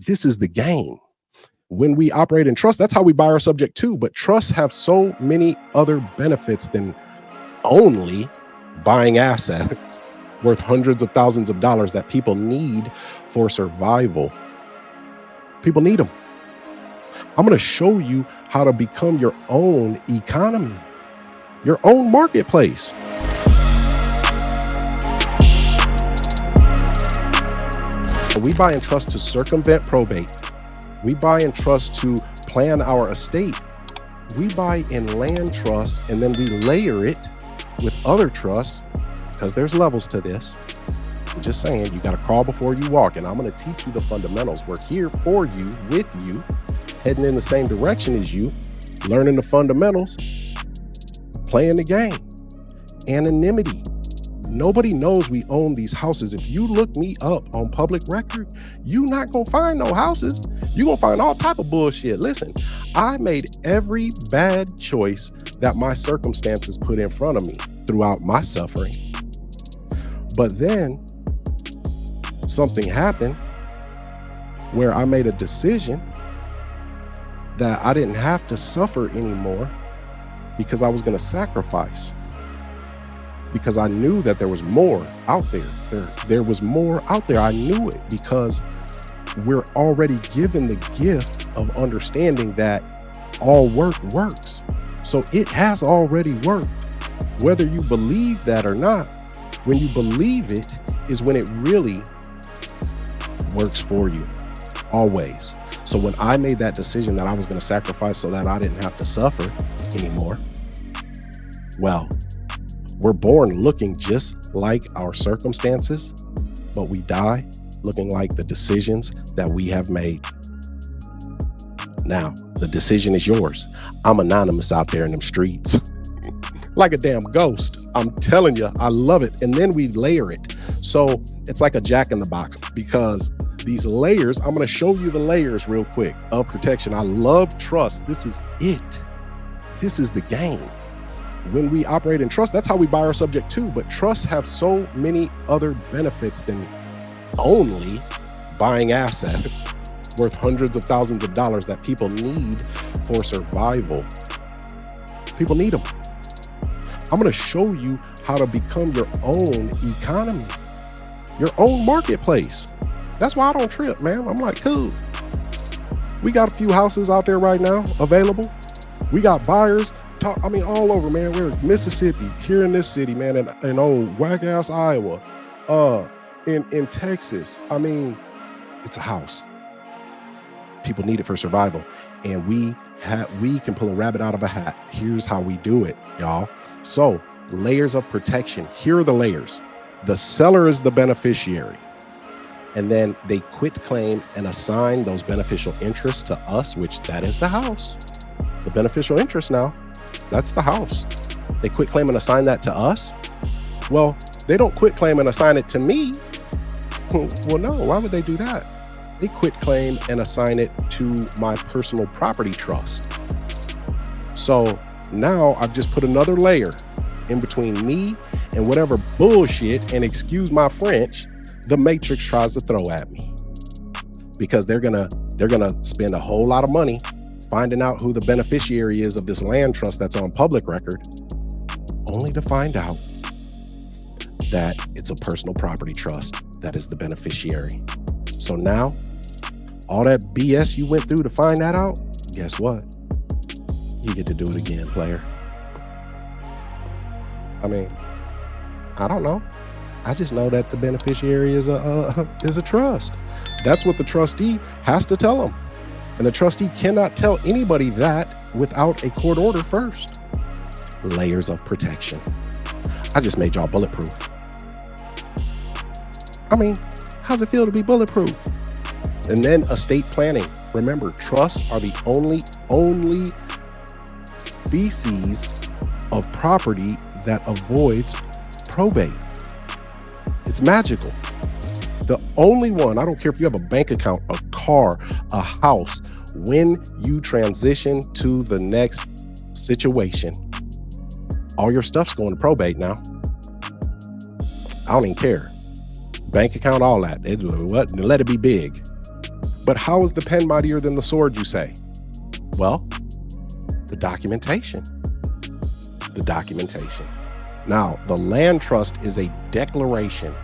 This is the game. When we operate in trust, that's how we buy our subject too. But trusts have so many other benefits than only buying assets worth hundreds of thousands of dollars that people need for survival. People need them. I'm going to show you how to become your own economy, your own marketplace. We buy in trust to circumvent probate. We buy in trust to plan our estate. We buy in land trusts and then we layer it with other trusts because there's levels to this. I'm just saying, you got to crawl before you walk, and I'm going to teach you the fundamentals. We're here for you, with you, heading in the same direction as you, learning the fundamentals, playing the game. Anonymity. Nobody knows we own these houses. If you look me up on public record, you're not going to find no houses. You're going to find all type of bullshit. Listen, I made every bad choice that my circumstances put in front of me throughout my suffering. But then something happened where I made a decision that I didn't have to suffer anymore because I was going to sacrifice. Because I knew that there was more out there. There was more out there. I knew it because we're already given the gift of understanding that all work works. So it has already worked. Whether you believe that or not, when you believe it is when it really works for you, always. So when I made that decision that I was going to sacrifice so that I didn't have to suffer anymore, well, we're born looking just like our circumstances, but we die looking like the decisions that we have made. Now, the decision is yours. I'm anonymous out there in them streets. Like a damn ghost. I'm telling you, I love it. And then we layer it. So it's like a jack in the box, because these layers, I'm going to show you the layers real quick of protection. I love trust. This is it. This is the game. When we operate in trust, that's how we buy our subject too. But trusts have so many other benefits than only buying assets worth hundreds of thousands of dollars that people need for survival. People need them. I'm going to show you how to become your own economy, your own marketplace. That's why I don't trip, man. I'm like, cool. We got a few houses out there right now available. We got buyers. All over, man. We're in Mississippi, here in this city, man, in old whack-ass Iowa, in Texas. It's a house. People need it for survival. And we can pull a rabbit out of a hat. Here's how we do it, y'all. So, layers of protection. Here are the layers. The seller is the beneficiary. And then they quit claim and assign those beneficial interests to us, which that is the house. The beneficial interest now, that's the house. They quit claim and assign that to us. Well, they don't quit claim and assign it to me. Well, no, why would they do that? They quit claim and assign it to my personal property trust. So now I've just put another layer in between me and whatever bullshit, and excuse my French, the Matrix tries to throw at me. Because they're gonna spend a whole lot of money finding out who the beneficiary is of this land trust that's on public record, only to find out that it's a personal property trust that is the beneficiary. So now, all that BS you went through to find that out, guess what? You get to do it again, player. I don't know. I just know that the beneficiary is a trust. That's what the trustee has to tell them. And the trustee cannot tell anybody that without a court order first. Layers of protection. I just made y'all bulletproof. How's it feel to be bulletproof? And then estate planning. Remember, trusts are the only species of property that avoids probate. It's magical. The only one. I don't care if you have a bank account, a car, a house. When you transition to the next situation, all your stuff's going to probate now. I don't even care. Bank account, all that. Let it be big. But how is the pen mightier than the sword, you say? Well, the documentation. The documentation. Now, the land trust is a declaration.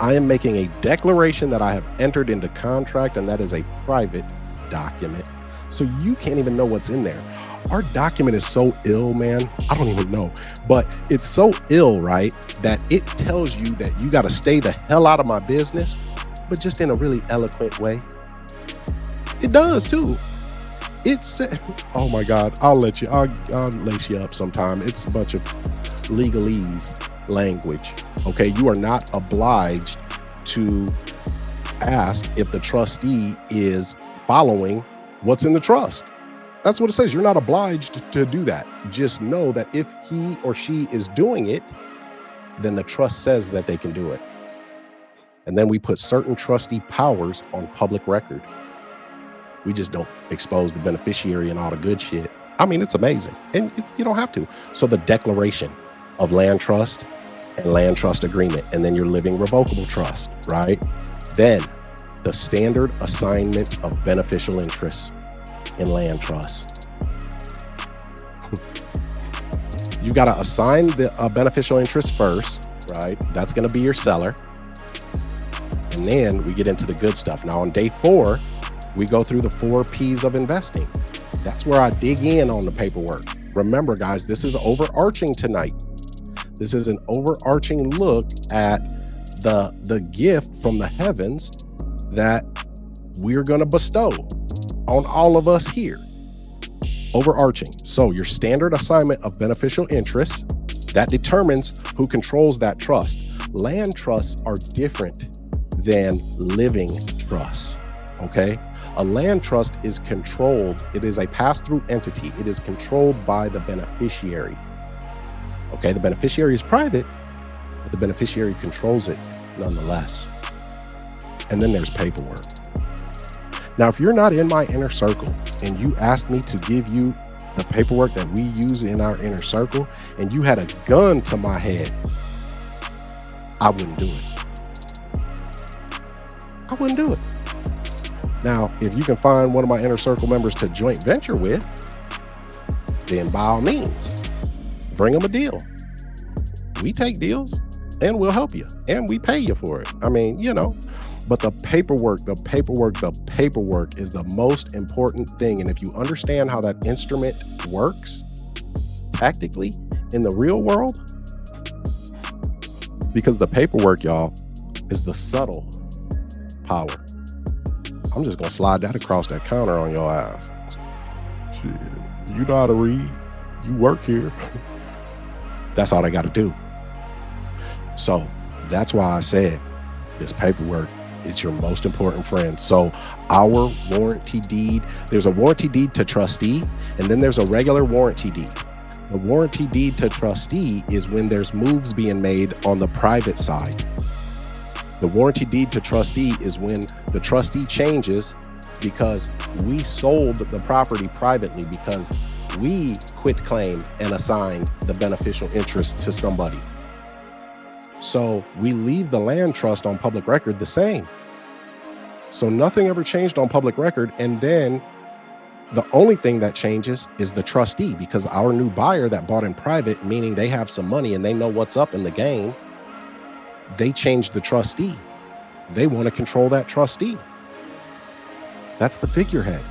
I am making a declaration that I have entered into contract, and that is a private document. So you can't even know what's in there. Our document is so ill, man. I don't even know. But it's so ill, right, that it tells you that you got to stay the hell out of my business, but just in a really eloquent way. It does too. It's, oh my God, I'll lace you up sometime. It's a bunch of legalese language. Okay, you are not obliged to ask if the trustee is following what's in the trust. That's what it says. You're not obliged to do that. Just know that if he or she is doing it, then the trust says that they can do it. And then we put certain trustee powers on public record. We just don't expose the beneficiary and all the good shit. I mean, it's amazing. And you don't have to. So the declaration of land trust and land trust agreement, and then your living revocable trust, right? Then the standard assignment of beneficial interests in land trust. You got to assign the beneficial interest first, right? That's going to be your seller. And then we get into the good stuff. Now on day 4, we go through the 4 P's of investing. That's where I dig in on the paperwork. Remember, guys, this is overarching tonight. This is an overarching look at the gift from the heavens that we're going to bestow on all of us here. Overarching. So your standard assignment of beneficial interests, that determines who controls that trust. Land trusts are different than living trusts. Okay? A land trust is controlled. It is a pass-through entity. It is controlled by the beneficiary. Okay, the beneficiary is private, but the beneficiary controls it nonetheless. And then there's paperwork. Now, if you're not in my inner circle and you asked me to give you the paperwork that we use in our inner circle, and you had a gun to my head, I wouldn't do it. I wouldn't do it. Now, if you can find one of my inner circle members to joint venture with, then by all means, bring them a deal. We take deals and we'll help you and we pay you for it. I mean, you know, but the paperwork is the most important thing. And if you understand how that instrument works tactically in the real world, because the paperwork, y'all, is the subtle power. I'm just gonna slide that across that counter on your ass. Shit, you know how to read. You work here. That's all they got to do. So that's why I said this paperwork is your most important friend. So our warranty deed, there's a warranty deed to trustee, and then there's a regular warranty deed. The warranty deed to trustee is when there's moves being made on the private side. The warranty deed to trustee is when the trustee changes because we sold the property privately, because we quit claim and assigned the beneficial interest to somebody. So we leave the land trust on public record the same. So nothing ever changed on public record. And then the only thing that changes is the trustee, because our new buyer that bought in private, meaning they have some money and they know what's up in the game, they changed the trustee. They want to control that trustee. That's the figurehead.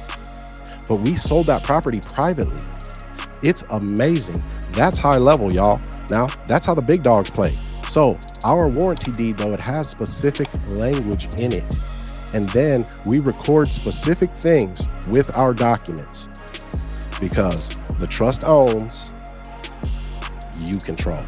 But we sold that property privately. It's amazing. That's high level, y'all. Now, that's how the big dogs play. So our warranty deed, though, it has specific language in it. And then we record specific things with our documents, because the trust owns, you control.